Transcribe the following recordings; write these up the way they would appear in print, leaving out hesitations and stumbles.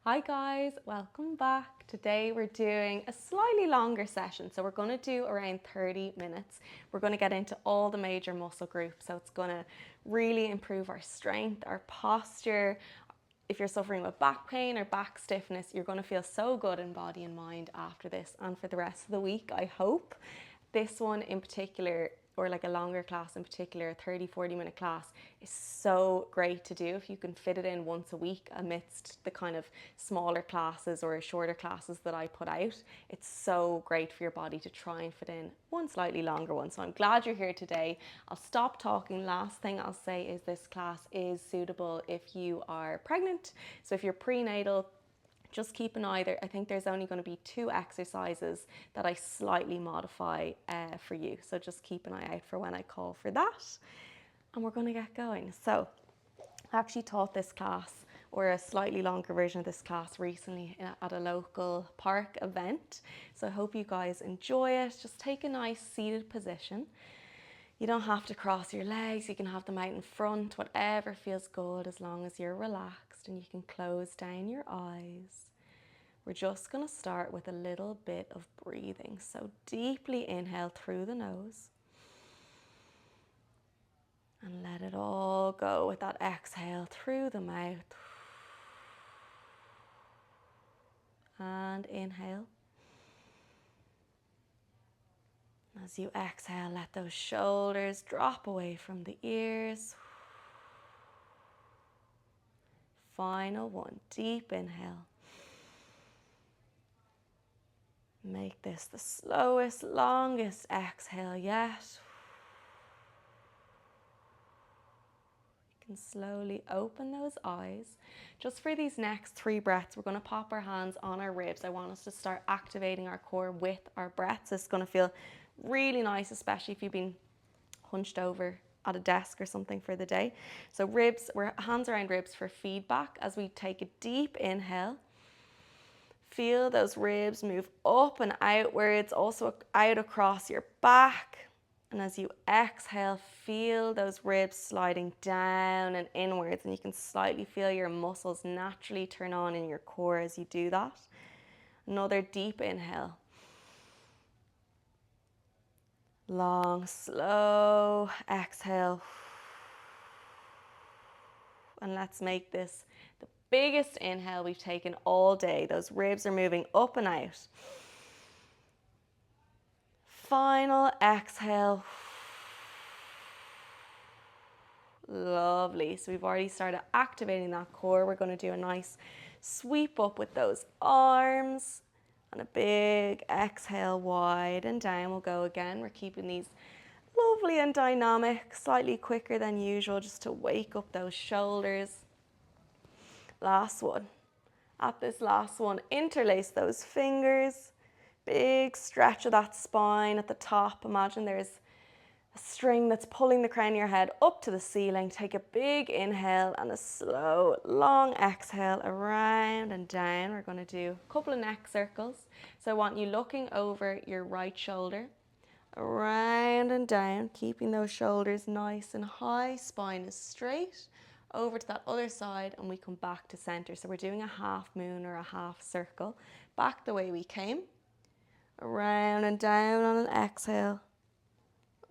Hi guys, welcome back. Today we're doing a slightly longer session. So we're going to do around 30 minutes. We're going to get into all the major muscle groups. So it's going to really improve our strength, our posture. If you're suffering with back pain or back stiffness, you're going to feel so good in body and mind after this and for the rest of the week, I hope. This one in particular, or like a longer class in particular, a 30-40 minute class, is so great to do if you can fit it in once a week amidst the kind of smaller classes or shorter classes that I put out. It's so great for your body to try and fit in one slightly longer one. So I'm glad you're here today. I'll stop talking. Last thing I'll say is this class is suitable if you are pregnant. So if you're prenatal, just keep an eye there. I think there's only going to be 2 exercises that I slightly modify for you. So just keep an eye out for when I call for that. And we're going to get going. So I actually taught this class, or a slightly longer version of this class, recently at a local park event. So I hope you guys enjoy it. Just take a nice seated position. You don't have to cross your legs. You can have them out in front, whatever feels good, as long as you're relaxed, and you can close down your eyes. We're just going to start with a little bit of breathing. So deeply inhale through the nose and let it all go with that exhale through the mouth. And inhale. As you exhale, let those shoulders drop away from the ears. Final one, deep inhale. Make this the slowest, longest exhale yet. You can slowly open those eyes. Just for these next 3 breaths, we're going to pop our hands on our ribs. I want us to start activating our core with our breaths. It's going to feel really nice, especially if you've been hunched over at a desk or something for the day. So ribs, we're hands around ribs for feedback as we take a deep inhale. Feel those ribs move up and outwards, also out across your back. And as you exhale, feel those ribs sliding down and inwards, and you can slightly feel your muscles naturally turn on in your core as you do that. Another deep inhale. Long, slow exhale. And let's make this the biggest inhale we've taken all day. Those ribs are moving up and out. Final exhale. Lovely. So we've already started activating that core. We're going to do a nice sweep up with those arms. And a big exhale, wide and down. We'll go again. We're keeping these lovely and dynamic, slightly quicker than usual, just to wake up those shoulders. Last one. At this last one, interlace those fingers. Big stretch of that spine at the top. Imagine there's a string that's pulling the crown of your head up to the ceiling. Take a big inhale and a slow, long exhale around and down. We're going to do a couple of neck circles. So I want you looking over your right shoulder, around and down, keeping those shoulders nice and high. Spine is straight. Over to that other side, and we come back to center. So we're doing a half moon or a half circle. Back the way we came. Around and down on an exhale.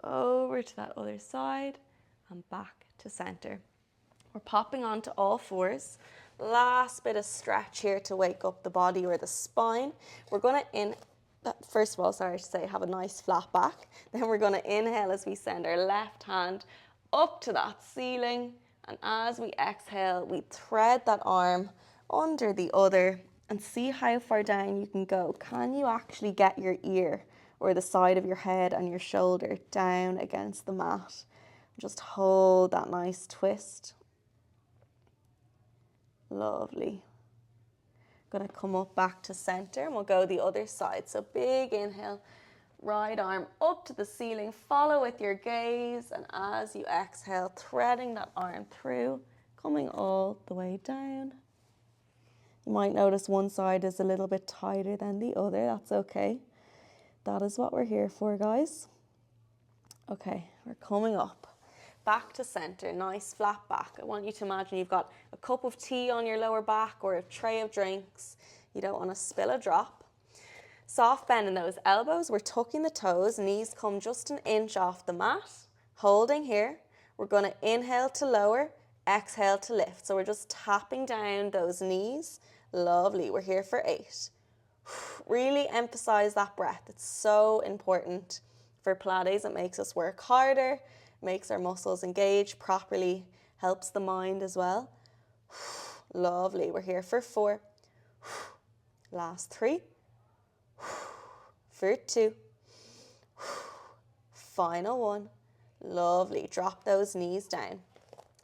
Over to that other side and back to center. We're popping onto all fours. Last bit of stretch here to wake up the body or the spine. We're going to first of all, have a nice flat back. Then we're going to inhale as we send our left hand up to that ceiling. And as we exhale, we thread that arm under the other and see how far down you can go. Can you actually get your ear or the side of your head and your shoulder down against the mat? Just hold that nice twist. Lovely. Going to come up back to center and we'll go the other side. So big inhale, right arm up to the ceiling, follow with your gaze, and as you exhale, threading that arm through, coming all the way down. You might notice one side is a little bit tighter than the other. That's okay. That is what we're here for, guys. Okay, we're coming up. back to center, nice flat back. I want you to imagine you've got a cup of tea on your lower back or a tray of drinks. You don't want to spill a drop. Soft bend in those elbows. We're tucking the toes, knees come just an inch off the mat. Holding here. We're going to inhale to lower, exhale to lift. So we're just tapping down those knees. Lovely. We're here for 8. Really emphasize that breath. It's so important for Pilates. It makes us work harder, makes our muscles engage properly, helps the mind as well. Lovely. We're here for 4. Last 3. For 2. Final 1. Lovely. Drop those knees down.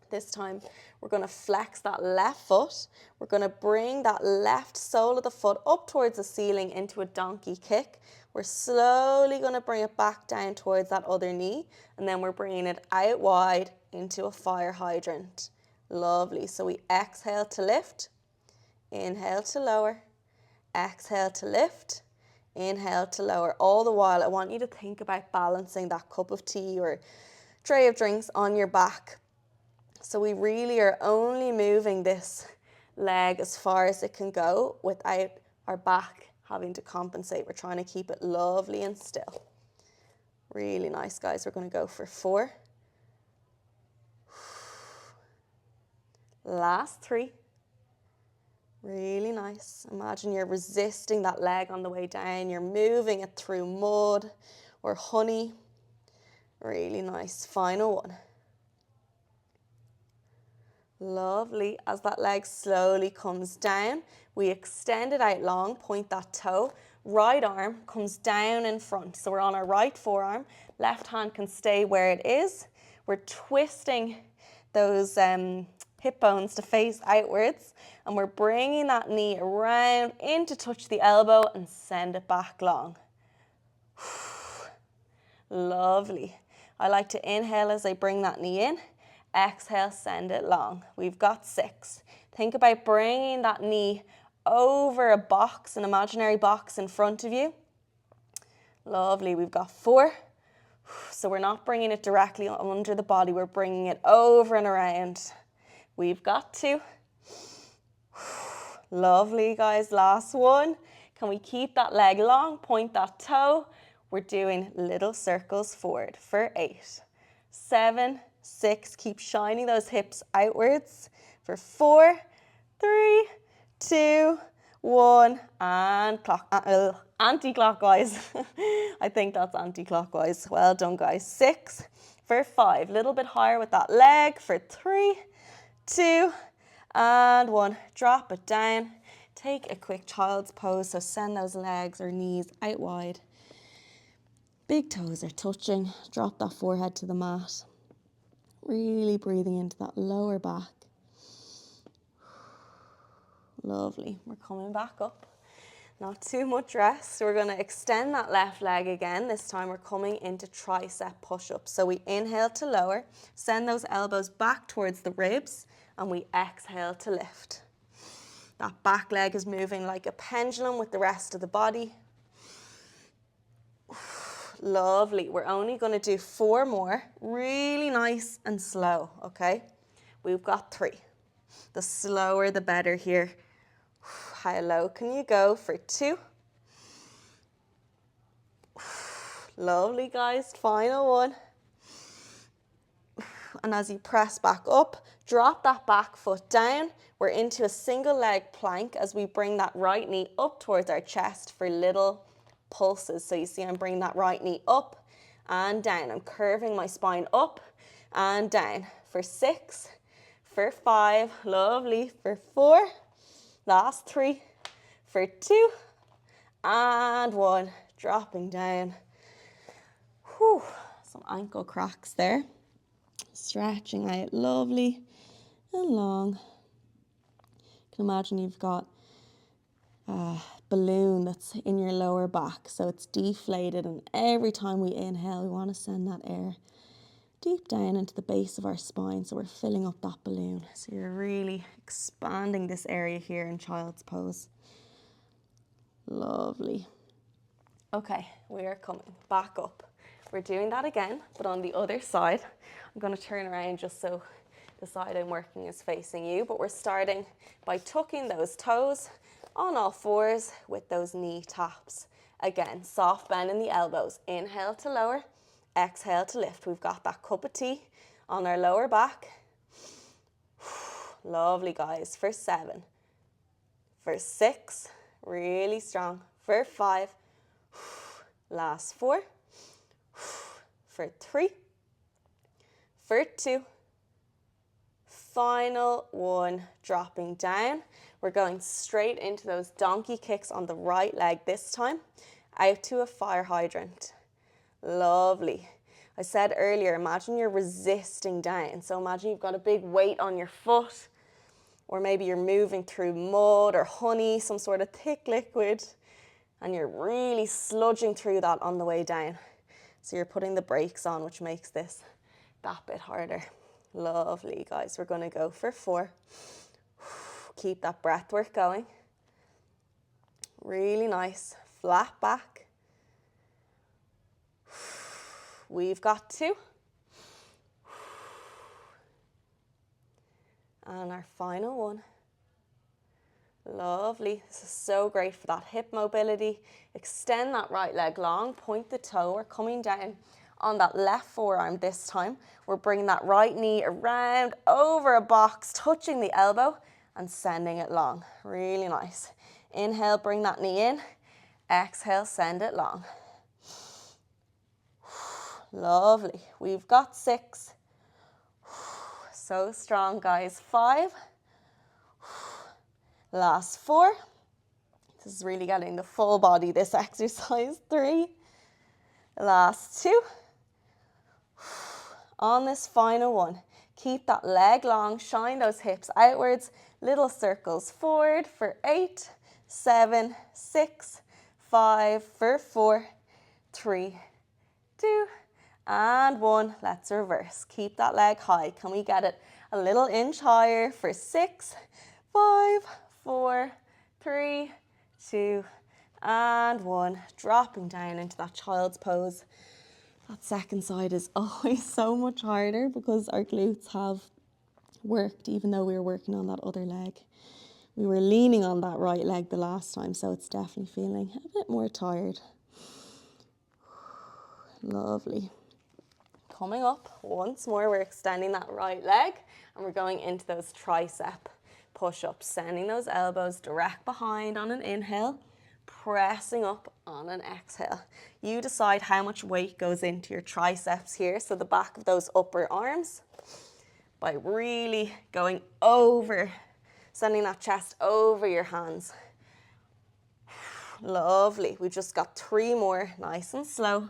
This time we're going to flex that left foot. We're going to bring that left sole of the foot up towards the ceiling into a donkey kick. We're slowly going to bring it back down towards that other knee, and then we're bringing it out wide into a fire hydrant. Lovely. So we exhale to lift, inhale to lower, exhale to lift, inhale to lower. All the while, I want you to think about balancing that cup of tea or tray of drinks on your back. So we really are only moving this leg as far as it can go without our back having to compensate. We're trying to keep it lovely and still. Really nice, guys. We're going to go for 4. Last 3. Really nice. Imagine you're resisting that leg on the way down. You're moving it through mud or honey. Really nice. Final 1. Lovely. As that leg slowly comes down, we extend it out long, point that toe. Right arm comes down in front. So we're on our right forearm. Left hand can stay where it is. We're twisting those hip bones to face outwards, and we're bringing that knee around in to touch the elbow and send it back long. Lovely. I like to inhale as I bring that knee in. Exhale, send it long. We've got 6. Think about bringing that knee over a box, an imaginary box in front of you. Lovely. We've got 4. So we're not bringing it directly under the body. We're bringing it over and around. We've got 2. Lovely, guys. Last 1. Can we keep that leg long? Point that toe. We're doing little circles forward for 8. 7, 6. Keep shining those hips outwards for 4, 3, 2, 1, and anti-clockwise. I think that's anti-clockwise. Well done, guys. 6 for 5. A little bit higher with that leg for 3, 2, and 1. Drop it down. Take a quick child's pose. So send those legs or knees out wide. Big toes are touching. Drop that forehead to the mat. Really breathing into that lower back. Lovely. We're coming back up. Not too much rest. We're going to extend that left leg again. This time we're coming into tricep push-ups. So we inhale to lower, send those elbows back towards the ribs, and we exhale to lift. That back leg is moving like a pendulum with the rest of the body. Lovely. We're only going to do 4 more. Really nice and slow, okay? We've got 3. The slower, the better here. How low can you go for 2? Lovely, guys. Final 1. And as you press back up, drop that back foot down. We're into a single leg plank as we bring that right knee up towards our chest for little pulses. So you see I'm bringing that right knee up and down. I'm curving my spine up and down for 6, for 5, lovely, for 4, last 3, for 2, and 1, dropping down. Whew, some ankle cracks there. Stretching out lovely and long. You can imagine you've got a balloon that's in your lower back, so it's deflated, and every time we inhale we want to send that air deep down into the base of our spine, so we're filling up that balloon. So you're really expanding this area here in child's pose. Lovely. Okay, we are coming back up. We're doing that again, but on the other side. I'm going to turn around just so the side I'm working is facing you, but we're starting by tucking those toes on all fours with those knee taps. Again, soft bend in the elbows. Inhale to lower, exhale to lift. We've got that cup of tea on our lower back. Lovely, guys. For 7, for 6, really strong. For 5, last 4, for 3, for 2, final 1, dropping down. We're going straight into those donkey kicks on the right leg this time, out to a fire hydrant. Lovely. I said earlier, imagine you're resisting down. So imagine you've got a big weight on your foot, or maybe you're moving through mud or honey, some sort of thick liquid, and you're really sludging through that on the way down. So you're putting the brakes on, which makes this that bit harder. Lovely, guys. We're going to go for 4. Keep that breath work going. Really nice. Flat back. We've got 2. And our final 1. Lovely. This is so great for that hip mobility. Extend that right leg long. Point the toe. We're coming down on that left forearm this time. We're bringing that right knee around over a box, touching the elbow and sending it long. Really nice. Inhale, bring that knee in. Exhale, send it long. Lovely. We've got 6. So strong, guys. 5. Last 4. This is really getting the full body, this exercise. 3. Last 2. On this final 1, keep that leg long, shine those hips outwards, little circles forward for 8, 7, 6, 5, for 4, 3, 2, and 1. Let's reverse. Keep that leg high. Can we get it a little inch higher for 6, 5, 4, 3, 2, and 1. Dropping down into that child's pose. That second side is always so much harder because our glutes have worked, even though we were working on that other leg. We were leaning on that right leg the last time, so it's definitely feeling a bit more tired. Lovely. Coming up, once more, we're extending that right leg and we're going into those tricep push-ups, sending those elbows direct behind on an inhale, pressing up on an exhale. You decide how much weight goes into your triceps here, so the back of those upper arms, by really going over, sending that chest over your hands. Lovely. We've just got 3 more, nice and slow.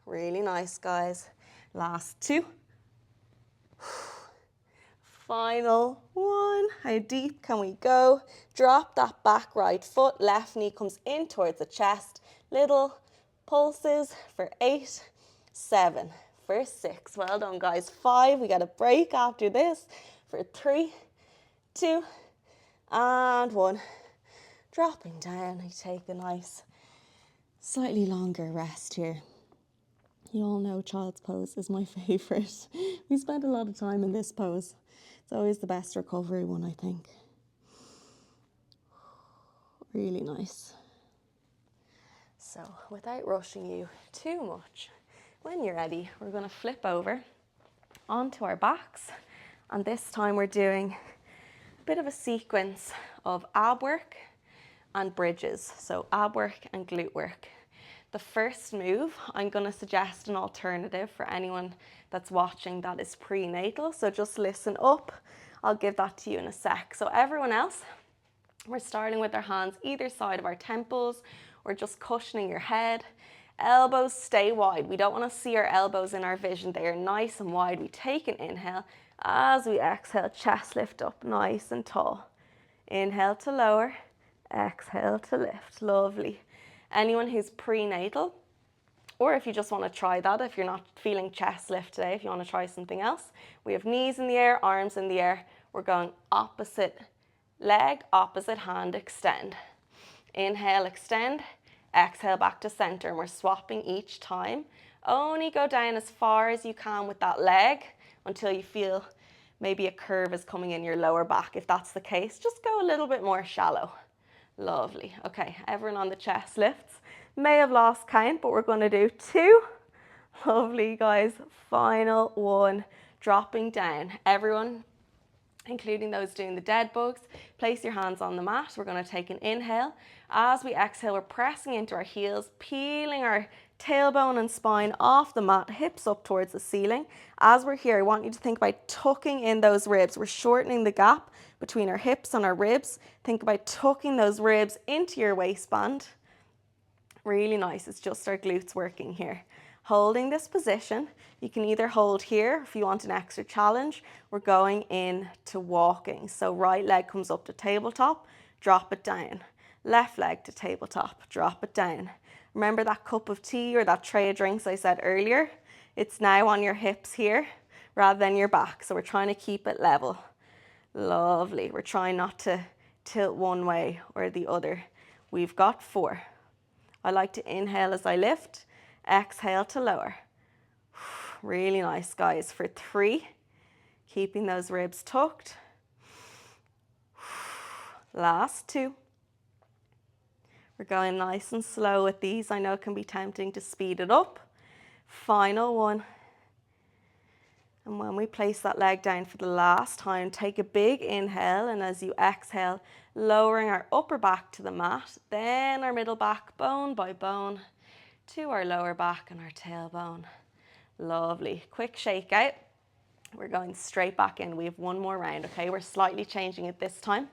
Really nice, guys. Last 2. Final 1. How deep can we go? Drop that back right foot. Left knee comes in towards the chest. Little pulses for 8, 7, for 6. Well done, guys. 5. We got a break after this for 3, 2, and 1. Dropping down. I take a nice, slightly longer rest here. You all know child's pose is my favourite. We spend a lot of time in this pose. It's always the best recovery one, I think. Really nice. So without rushing you too much, when you're ready, we're going to flip over onto our backs. And this time we're doing a bit of a sequence of ab work and bridges. So ab work and glute work. The first move, I'm going to suggest an alternative for anyone that's watching that is prenatal. So just listen up. I'll give that to you in a sec. So everyone else, we're starting with our hands either side of our temples or just cushioning your head. Elbows stay wide. We don't want to see our elbows in our vision. They are nice and wide. We take an inhale. As we exhale, chest lift up nice and tall. Inhale to lower, exhale to lift. Lovely. Anyone who's prenatal, or if you just want to try that, if you're not feeling chest lift today, if you want to try something else, we have knees in the air, arms in the air. We're going opposite leg, opposite hand, extend. Inhale, extend. exhale back to center, and we're swapping each time. Only go down as far as you can with that leg until you feel maybe a curve is coming in your lower back. If that's the case, just go a little bit more shallow. Lovely. Okay, everyone on the chest lifts. May have lost count, but we're going to do 2. Lovely, guys. Final one, dropping down. Everyone, including those doing the dead bugs, place your hands on the mat. We're going to take an inhale. As we exhale, we're pressing into our heels, peeling our tailbone and spine off the mat, hips up towards the ceiling. As we're here, I want you to think about tucking in those ribs. We're shortening the gap between our hips and our ribs. Think about tucking those ribs into your waistband. Really nice. It's just our glutes working here. Holding this position, you can either hold here if you want an extra challenge. We're going into walking. So right leg comes up to tabletop, drop it down. Left leg to tabletop, drop it down. Remember that cup of tea or that tray of drinks I said earlier? It's now on your hips here rather than your back. So we're trying to keep it level. Lovely. We're trying not to tilt one way or the other. We've got 4. I like to inhale as I lift, exhale to lower. Really nice, guys. For 3, keeping those ribs tucked. Last 2. We're going nice and slow with these. I know it can be tempting to speed it up. Final 1. And when we place that leg down for the last time, take a big inhale, and as you exhale, lowering our upper back to the mat, then our middle back, bone by bone, to our lower back and our tailbone. Lovely. Quick shake out. We're going straight back in. We have 1 more round, okay? We're slightly changing it this time.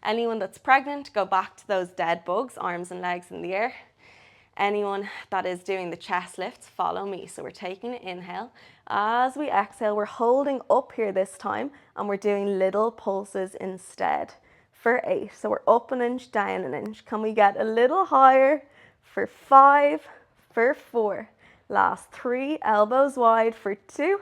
Anyone that's pregnant, go back to those dead bugs, arms and legs in the air. Anyone that is doing the chest lifts, follow me. So we're taking an inhale. As we exhale, we're holding up here this time, and we're doing little pulses instead for 8. So we're up an inch, down an inch. Can we get a little higher for 5, for 4. Last 3, elbows wide for 2.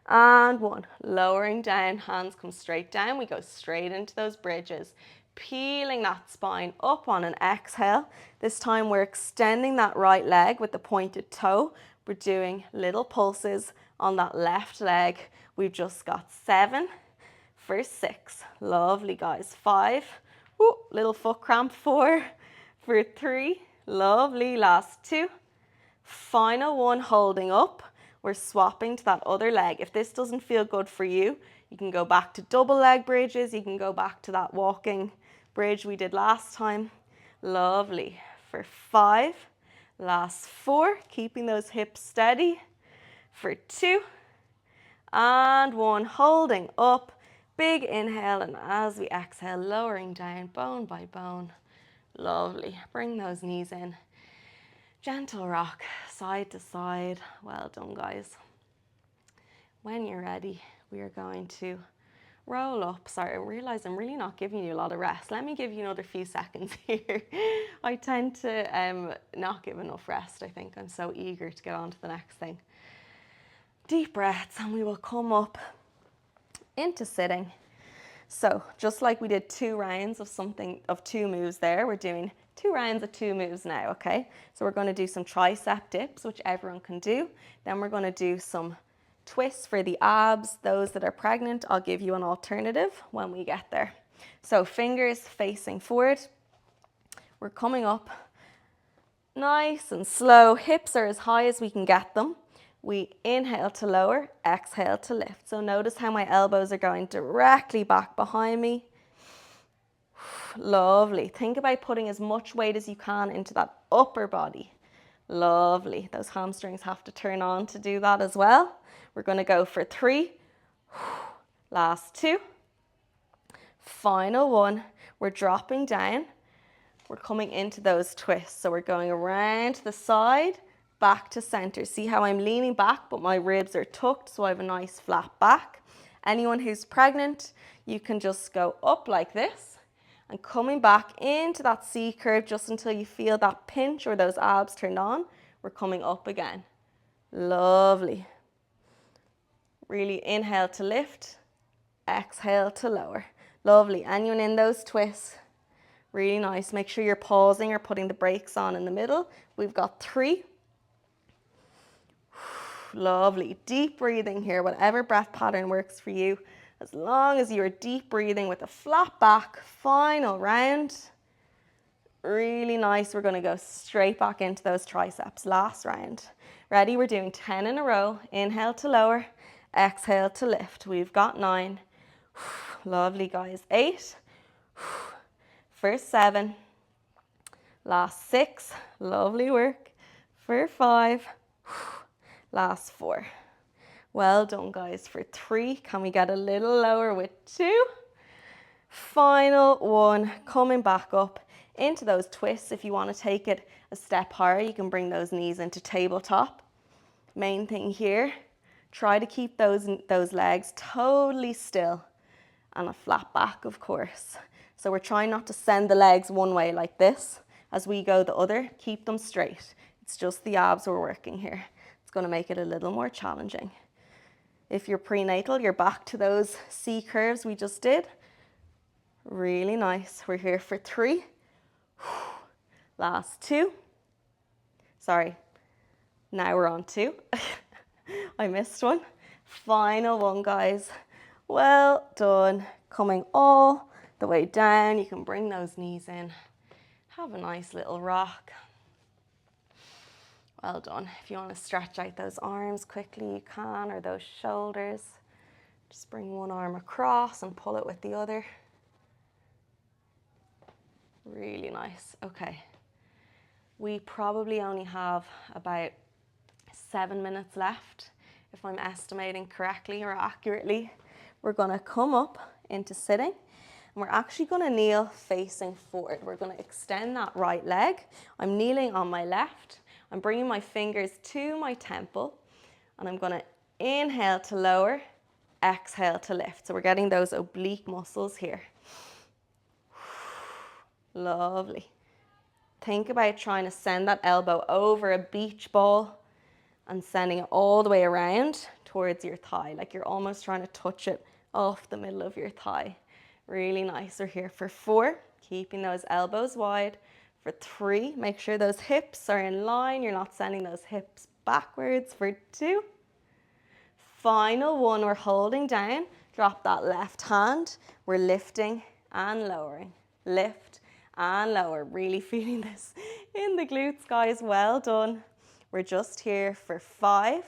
And 1. Lowering down, hands come straight down. We go straight into those bridges. Peeling that spine up on an exhale. This time we're extending that right leg with the pointed toe. We're doing little pulses on that left leg. We've just got 7 for 6. Lovely, guys. 5. Ooh, little foot cramp. 4 for 3. Lovely. Last 2. Final 1, holding up. We're swapping to that other leg. If this doesn't feel good for you, you can go back to double leg bridges. You can go back to that walking bridge we did last time. Lovely. For 5. Last 4. Keeping those hips steady. For 2. And 1. Holding up. Big inhale. And as we exhale, lowering down bone by bone. Lovely. Bring those knees in. Gentle rock, side to side. Well done, guys. When you're ready, we are going to roll up. Sorry, I realise I'm really not giving you a lot of rest. Let me give you another few seconds here. I tend to not give enough rest, I think. I'm so eager to get on to the next thing. Deep breaths, and we will come up into sitting. So just like we did 2 rounds of 2 moves there, we're doing 2 rounds of 2 moves now, okay? So we're going to do some tricep dips, which everyone can do. Then we're going to do some twists for the abs. Those that are pregnant, I'll give you an alternative when we get there. So fingers facing forward. We're coming up nice and slow. Hips are as high as we can get them. We inhale to lower, exhale to lift. So notice how my elbows are going directly back behind me. Lovely. Think about putting as much weight as you can into that upper body. Lovely. Those hamstrings have to turn on to do that as well. We're going to go for 3. Last 2. Final 1. We're dropping down. We're coming into those twists. So we're going around to the side, back to center. See how I'm leaning back, but my ribs are tucked, so I have a nice flat back. Anyone who's pregnant, you can just go up like this and coming back into that C curve just until you feel that pinch or those abs turned on. We're coming up again. Lovely. Really inhale to lift, exhale to lower. Lovely. Anyone in those twists? Really nice. Make sure you're pausing or putting the brakes on in the middle. We've got 3. Lovely. Deep breathing here, whatever breath pattern works for you. As long as you're deep breathing with a flat back, final round. Really nice. We're going to go straight back into those triceps. Last round. Ready? We're doing 10 in a row. Inhale to lower, exhale to lift. We've got 9. Lovely, guys. 8. First 7. Last 6. Lovely work. For 5. Last 4. Well done, guys. For 3. Can we get a little lower with 2? Final 1. Coming back up into those twists. If you want to take it a step higher, you can bring those knees into tabletop. Main thing here, try to keep those legs totally still and a flat back, of course. So we're trying not to send the legs one way like this. As we go the other, keep them straight. It's just the abs we're working here. It's going to make it a little more challenging. If you're prenatal, you're back to those C curves we just did. Really nice. We're here for 3. Last 2. Sorry. Now we're on 2. I missed one. Final 1, guys. Well done. Coming all the way down. You can bring those knees in. Have a nice little rock. Well done. If you want to stretch out those arms quickly, you can, or those shoulders. Just bring one arm across and pull it with the other. Really nice. Okay. We probably only have about 7 minutes left, if I'm estimating correctly or accurately. We're going to come up into sitting, and we're actually going to kneel facing forward. We're going to extend that right leg. I'm kneeling on my left. I'm bringing my fingers to my temple, and I'm going to inhale to lower, exhale to lift. So we're getting those oblique muscles here. Lovely. Think about trying to send that elbow over a beach ball and sending it all the way around towards your thigh, like you're almost trying to touch it off the middle of your thigh. Really nice. We're here for 4, keeping those elbows wide. For 3, make sure those hips are in line. You're not sending those hips backwards. For 2. Final 1, we're holding down. Drop that left hand. We're lifting and lowering. Lift and lower. Really feeling this in the glutes, guys. Well done. We're just here for 5.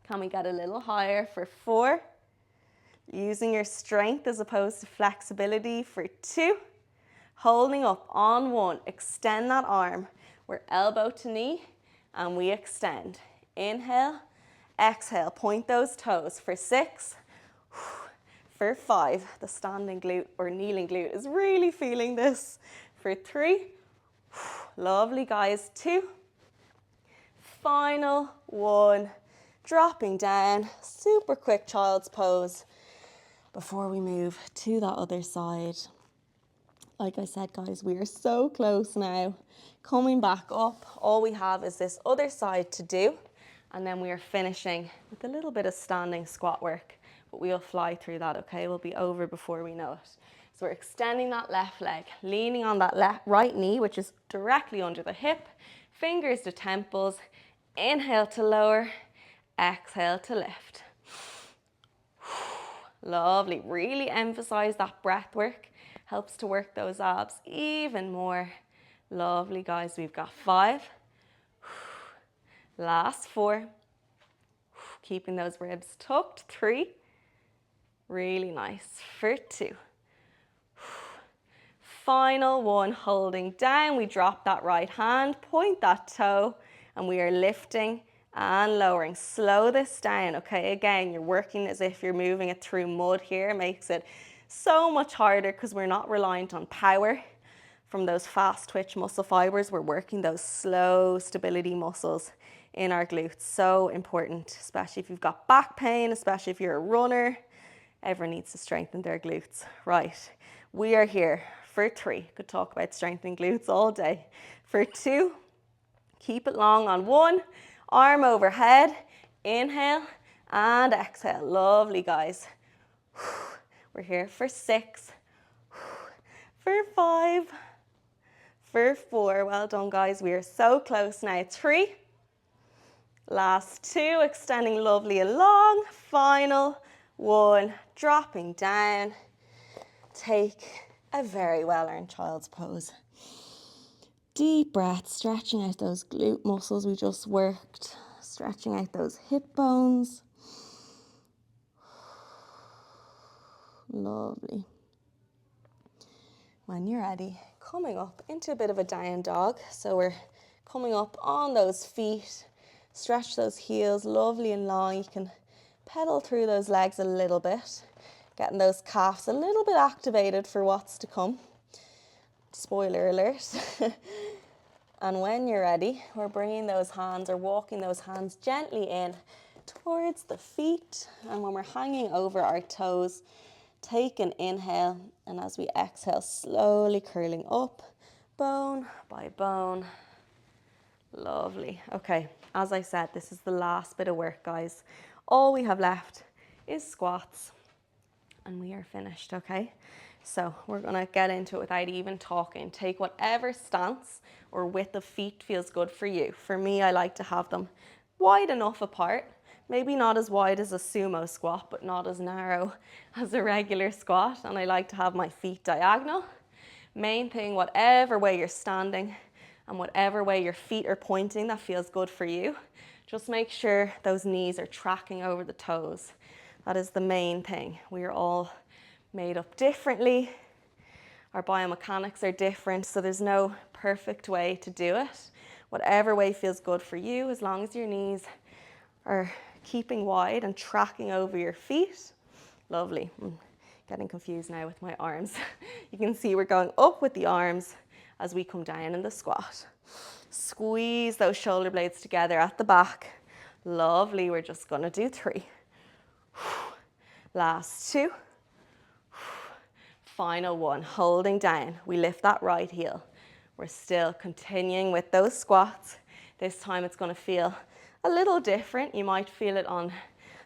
Can we get a little higher? For 4. Using your strength as opposed to flexibility. For 2. Holding up on 1. Extend that arm. We're elbow to knee and we extend. Inhale, exhale. Point those toes. For 6. For 5. The standing glute or kneeling glute is really feeling this. For 3. Lovely, guys. 2. Final 1. Dropping down. Super quick child's pose before we move to that other side. Like I said, guys, we are so close now. Coming back up, all we have is this other side to do, and then we are finishing with a little bit of standing squat work, but we'll fly through that, okay? We'll be over before we know it. So we're extending that left leg, leaning on that right knee, which is directly under the hip, fingers to temples. Inhale to lower, exhale to lift. Lovely. Really emphasize that breath work. Helps to work those abs even more. Lovely, guys. We've got 5. Last 4. Keeping those ribs tucked. 3. Really nice. For 2. Final 1. Holding down. We drop that right hand. Point that toe. And we are lifting and lowering. Slow this down, okay? Again, you're working as if you're moving it through mud here. It makes it so much harder because we're not reliant on power from those fast twitch muscle fibers. We're working those slow stability muscles in our glutes. So important, especially if you've got back pain, especially if you're a runner. Everyone needs to strengthen their glutes. Right, we are here for 3. Could talk about strengthening glutes all day. For 2, keep it long on 1. Arm overhead. Inhale and exhale. Lovely, guys. We're here for 6. For 5. for 4. Well done, guys. We are so close now. 3. Last 2, extending lovely along. Final 1, dropping down. Take a very well-earned child's pose. Deep breath, stretching out those glute muscles we just worked. Stretching out those hip bones. Lovely. When you're ready, coming up into a bit of a down dog. So we're coming up on those feet. Stretch those heels lovely and long. You can pedal through those legs a little bit. Getting those calves a little bit activated for what's to come. Spoiler alert. And when you're ready, we're bringing those hands or walking those hands gently in towards the feet. And when we're hanging over our toes, take an inhale. And as we exhale, slowly curling up, bone by bone. Lovely. Okay, as I said, this is the last bit of work, guys. All we have left is squats. And we are finished, okay? So we're gonna get into it without even talking. Take whatever stance or width of feet feels good for you. For me, I like to have them wide enough apart. Maybe not as wide as a sumo squat, but not as narrow as a regular squat. And I like to have my feet diagonal. Main thing, whatever way you're standing and whatever way your feet are pointing, that feels good for you. Just make sure those knees are tracking over the toes. That is the main thing. We are all made up differently. Our biomechanics are different, so there's no perfect way to do it. Whatever way feels good for you, as long as your knees are keeping wide and tracking over your feet. Lovely. I'm getting confused now with my arms. You can see we're going up with the arms as we come down in the squat. Squeeze those shoulder blades together at the back. Lovely. We're just going to do 3. Last 2. Final 1, holding down. We lift that right heel. We're still continuing with those squats. This time it's going to feel a little different. You might feel it on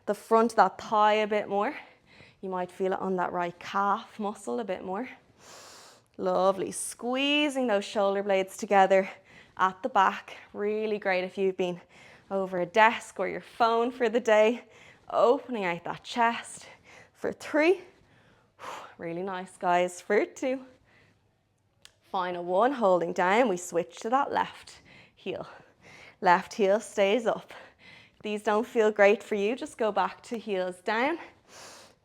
the front of that thigh a bit more. You might feel it on that right calf muscle a bit more. Lovely. Squeezing those shoulder blades together at the back. Really great if you've been over a desk or your phone for the day. Opening out that chest for 3. Really nice, guys. For 2. Final 1, holding down. We switch to that left heel. Left heel stays up. If these don't feel great for you, just go back to heels down.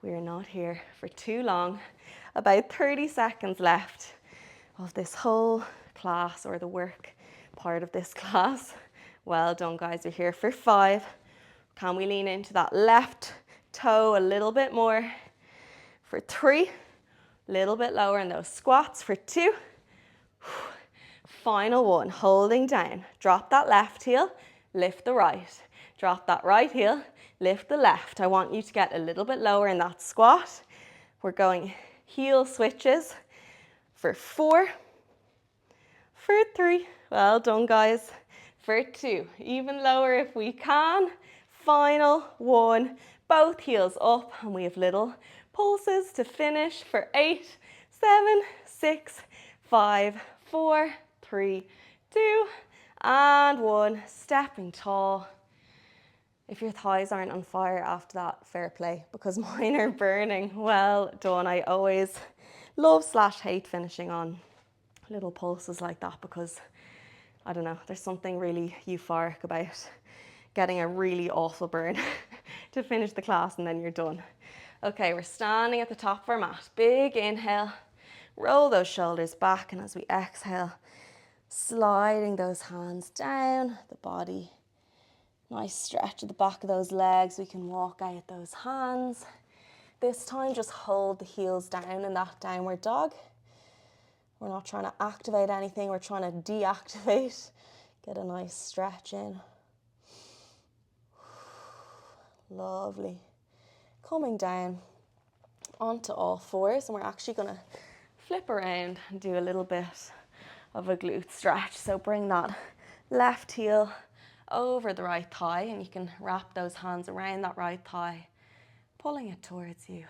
We are not here for too long. About 30 seconds left of this whole class, or the work part of this class. Well done, guys. We're here for 5. Can we lean into that left toe a little bit more? For 3, a little bit lower in those squats. For 2, final 1, holding down. Drop that left heel, lift the right. Drop that right heel, lift the left. I want you to get a little bit lower in that squat. We're going heel switches. For 4, for 3, well done, guys. For 2, even lower if we can. Final 1, both heels up, and we have little pulses to finish for 8, 7, 6, 5, 4, 3, 2, and 1. Stepping tall. If your thighs aren't on fire after that, fair play, because mine are burning. Well done. I always love/hate finishing on little pulses like that, because I don't know, there's something really euphoric about getting a really awful burn to finish the class and then you're done. Okay, we're standing at the top of our mat. Big inhale, roll those shoulders back, and as we exhale, sliding those hands down the body. Nice stretch at the back of those legs. We can walk out those hands. This time, just hold the heels down in that downward dog. We're not trying to activate anything. We're trying to deactivate. Get a nice stretch in. Lovely. Coming down onto all fours, and we're actually going to flip around and do a little bit of a glute stretch. So bring that left heel over the right thigh, and you can wrap those hands around that right thigh, pulling it towards you.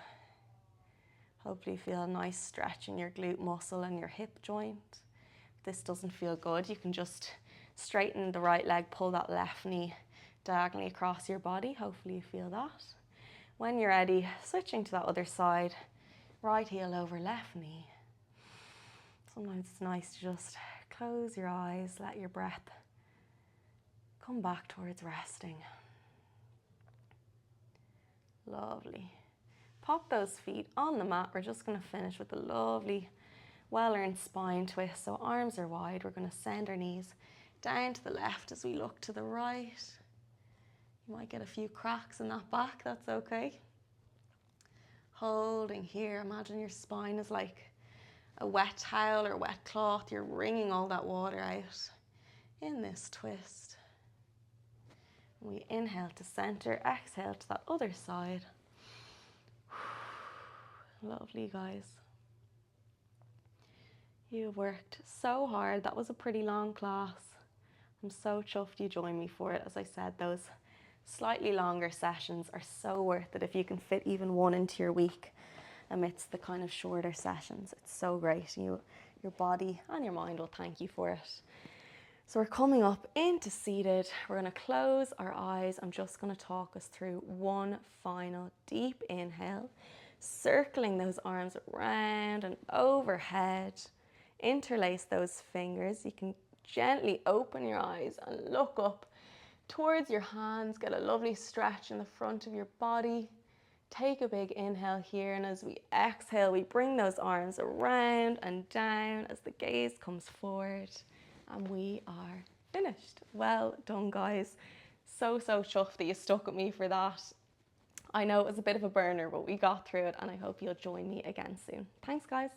Hopefully you feel a nice stretch in your glute muscle and your hip joint. this doesn't feel good, you can just straighten the right leg, pull that left knee diagonally across your body. Hopefully you feel that. When you're ready, switching to that other side, right heel over left knee. Sometimes it's nice to just close your eyes, let your breath come back towards resting. Lovely. Pop those feet on the mat. We're just going to finish with a lovely, well-earned spine twist. So arms are wide. We're going to send our knees down to the left as we look to the right. You might get a few cracks in that back. That's okay. Holding here. Imagine your spine is like a wet towel or wet cloth. You're wringing all that water out in this twist. We inhale to center, exhale to that other side. Lovely, guys. You worked so hard. That was a pretty long class. I'm so chuffed you joined me for it. As I said, those slightly longer sessions are so worth it if you can fit even one into your week amidst the kind of shorter sessions. It's so great. Your body and your mind will thank you for it. So we're coming up into seated. We're going to close our eyes. I'm just going to talk us through one final deep inhale, circling those arms around and overhead. Interlace those fingers. You can gently open your eyes and look up towards your hands. Get a lovely stretch in the front of your body. Take a big inhale here, and as we exhale, we bring those arms around and down as the gaze comes forward. And we are finished. Well done, guys. So chuffed that you stuck with me for that. I know it was a bit of a burner, but we got through it, and I hope you'll join me again soon. Thanks, guys.